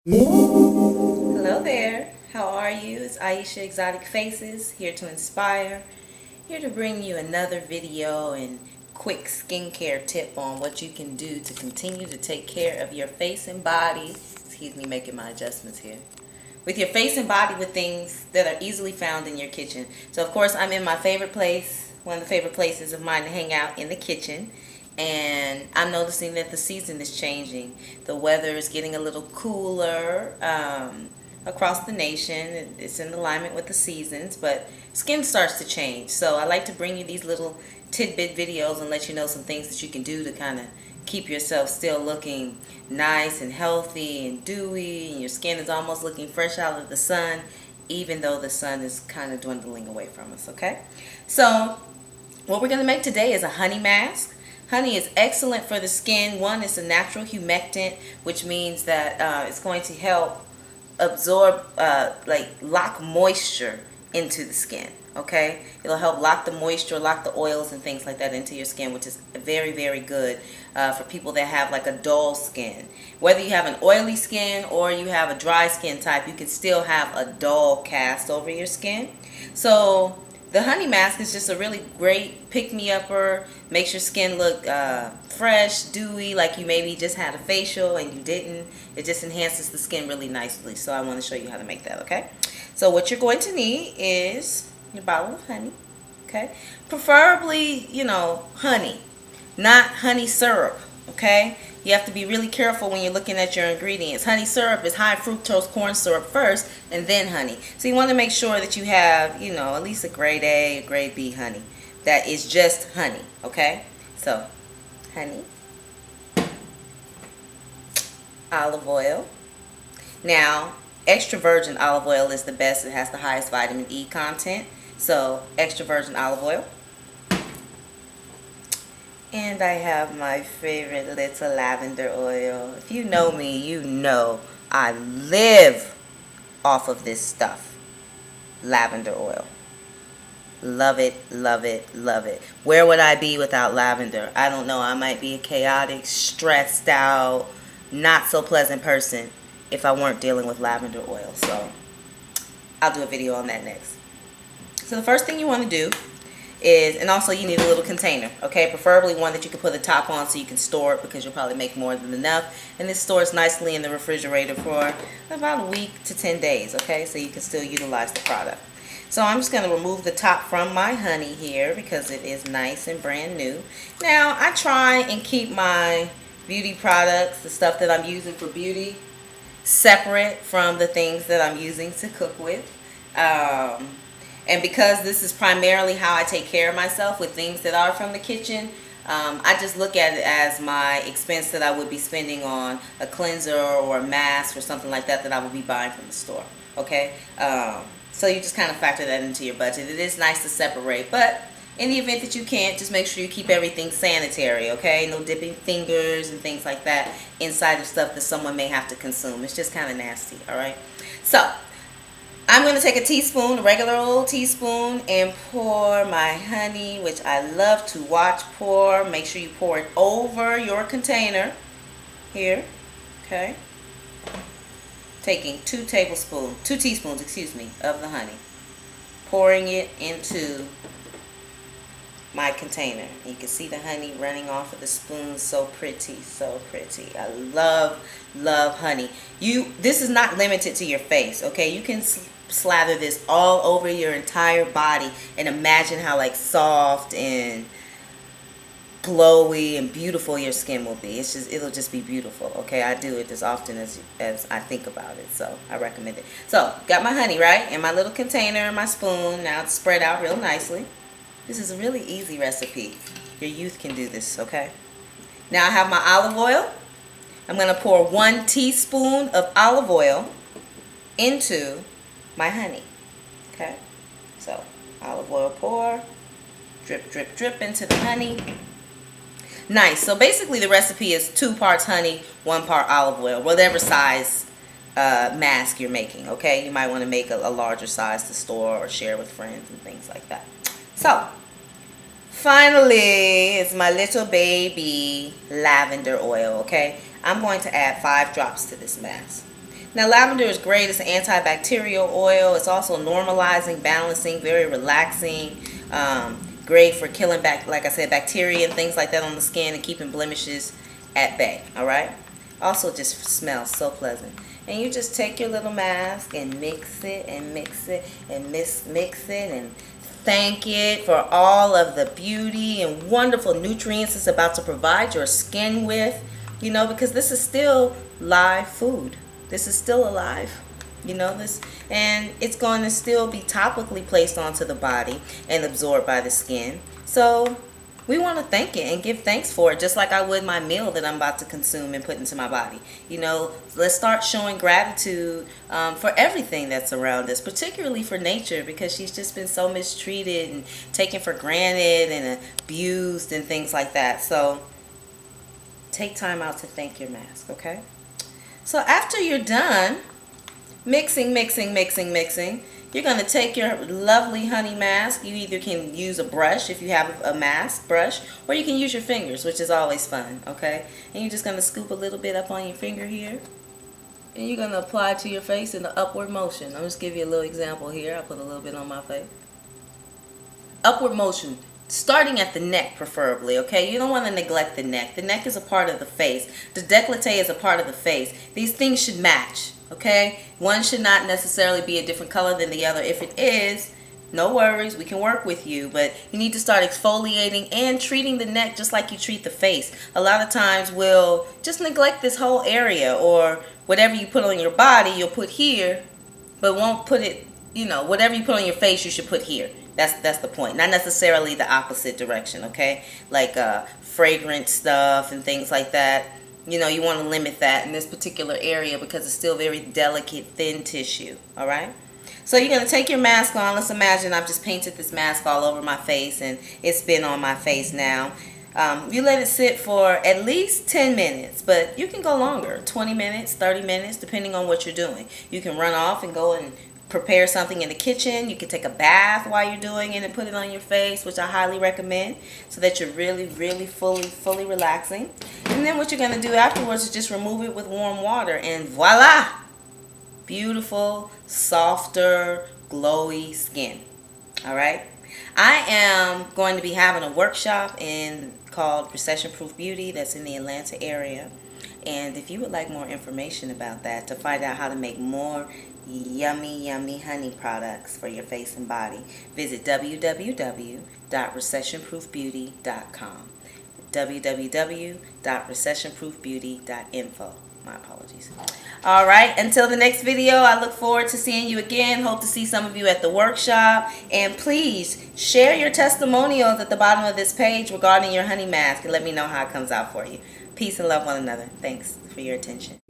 Hello there. How are you? It's Aisha Exotic Faces, here to inspire, here to bring you another video and quick skincare tip on what you can do to continue to take care of your face and body. Excuse me, making my adjustments here. With your face and body with things that are easily found in your kitchen. So of course I'm in my favorite place, one of the favorite places of mine to hang out, in the kitchen. And I'm noticing that the season is changing. The weather is getting a little cooler across the nation. It's in alignment with the seasons, but skin starts to change. So I like to bring you these little tidbit videos and let you know some things that you can do to kind of keep yourself still looking nice and healthy and dewy, and your skin is almost looking fresh out of the sun, even though the sun is kind of dwindling away from us. Okay, so what we're going to make today is a honey mask. Honey is excellent for the skin. One, it's a natural humectant, which means that it's going to help absorb, like lock moisture into the skin. Okay, it'll help lock the moisture, lock the oils and things like that into your skin, which is very, very good for people that have like a dull skin. Whether you have an oily skin or you have a dry skin type, you can still have a dull cast over your skin. So the honey mask is just a really great pick-me-upper. Makes your skin look fresh, dewy, like you maybe just had a facial and you didn't. It just enhances the skin really nicely. So I want to show you how to make that, okay? So what you're going to need is your bottle of honey, okay? Preferably, honey, not honey syrup, okay? You have to be really careful when you're looking at your ingredients. Honey syrup is high fructose corn syrup first and then honey. So you want to make sure that you have, at least a grade A, a grade B honey. That is just honey, okay? So, honey, olive oil. Now, extra virgin olive oil is the best. It has the highest vitamin E content. So, extra virgin olive oil. And I have my favorite little lavender oil. If you know me, you know I live off of this stuff. Lavender oil. Love it, love it, love it. Where would I be without lavender? I don't know. I might be a chaotic, stressed out, not so pleasant person if I weren't dealing with lavender oil. So I'll do a video on that next. So the first thing you want to do is, and also you need a little container, okay? Preferably one that you can put the top on so you can store it, because you'll probably make more than enough. And this stores nicely in the refrigerator for about a week to 10 days, okay? So you can still utilize the product. So I'm just going to remove the top from my honey here because it is nice and brand new. Now, I try and keep my beauty products, the stuff that I'm using for beauty, separate from the things that I'm using to cook with. And because this is primarily how I take care of myself with things that are from the kitchen, I just look at it as my expense that I would be spending on a cleanser or a mask or something like that I would be buying from the store. Okay? So you just kind of factor that into your budget. It is nice to separate, but in the event that you can't, just make sure you keep everything sanitary, okay? No dipping fingers and things like that inside of stuff that someone may have to consume. It's just kind of nasty, all right? So I'm going to take a teaspoon, a regular old teaspoon, and pour my honey, which I love to watch pour. Make sure you pour it over your container here, okay? Taking 2 teaspoons, of the honey. Pouring it into my container. You can see the honey running off of the spoon. So pretty, so pretty. I love honey. This is not limited to your face, okay? You can slather this all over your entire body and imagine how like soft and glowy and beautiful your skin will be. It'll just be beautiful, okay? I do it as often as I think about it, so I recommend it. So got my honey right in my little container and my spoon. Now it's spread out real nicely. This is a really easy recipe. Your youth can do this, okay? Now I have my olive oil. I'm going to pour 1 teaspoon of olive oil into my honey, okay? So olive oil pour, drip, drip, drip into the honey. Nice. So basically the recipe is 2 parts honey, 1 part olive oil, whatever size mask you're making, okay? You might want to make a larger size to store or share with friends and things like that. So, finally, it's my little baby lavender oil, okay? I'm going to add 5 drops to this mask. Now, lavender is great. It's an antibacterial oil. It's also normalizing, balancing, very relaxing. Great for killing back, like I said, bacteria and things like that on the skin and keeping blemishes at bay. All right. Also, just smells so pleasant. And you just take your little mask and mix it and mix it and mix it and thank it for all of the beauty and wonderful nutrients it's about to provide your skin with. You know, because this is still live food. This is still alive, you know this, and it's going to still be topically placed onto the body and absorbed by the skin. So we want to thank it and give thanks for it, just like I would my meal that I'm about to consume and put into my body. You know, let's start showing gratitude for everything that's around us, particularly for nature, because she's just been so mistreated and taken for granted and abused and things like that. So take time out to thank your mask, okay? So after you're done mixing, you're going to take your lovely honey mask. You either can use a brush if you have a mask brush, or you can use your fingers, which is always fun, okay? And you're just going to scoop a little bit up on your finger here. And you're going to apply it to your face in an upward motion. I'll just give you a little example here. I'll put a little bit on my face. Upward motion. Starting at the neck preferably, okay? You don't want to neglect the neck. The neck is a part of the face. The décolleté is a part of the face. These things should match, okay? One should not necessarily be a different color than the other. If it is, no worries, we can work with you, but you need to start exfoliating and treating the neck just like you treat the face. A lot of times we'll just neglect this whole area, or whatever you put on your body, you'll put here, but won't put it, you know, whatever you put on your face, you should put here. That's the point. Not necessarily the opposite direction, okay? Like fragrant stuff and things like that. You know, you want to limit that in this particular area because it's still very delicate, thin tissue, all right? So you're going to take your mask on. Let's imagine I've just painted this mask all over my face and it's been on my face now. You let it sit for at least 10 minutes, but you can go longer, 20 minutes, 30 minutes, depending on what you're doing. You can run off and go and prepare something in the kitchen. You can take a bath while you're doing it and put it on your face, which I highly recommend, so that you're really fully relaxing. And then what you're going to do afterwards is just remove it with warm water, and voila, beautiful, softer, glowy skin. All right, I am going to be having a workshop called Recession Proof Beauty that's in the Atlanta area. And if you would like more information about that, to find out how to make more yummy honey products for your face and body, visit www.recessionproofbeauty.com. www.recessionproofbeauty.info. My apologies. All right, until the next video, I look forward to seeing you again. Hope to see some of you at the workshop. And please share your testimonials at the bottom of this page regarding your honey mask and let me know how it comes out for you. Peace and love one another. Thanks for your attention.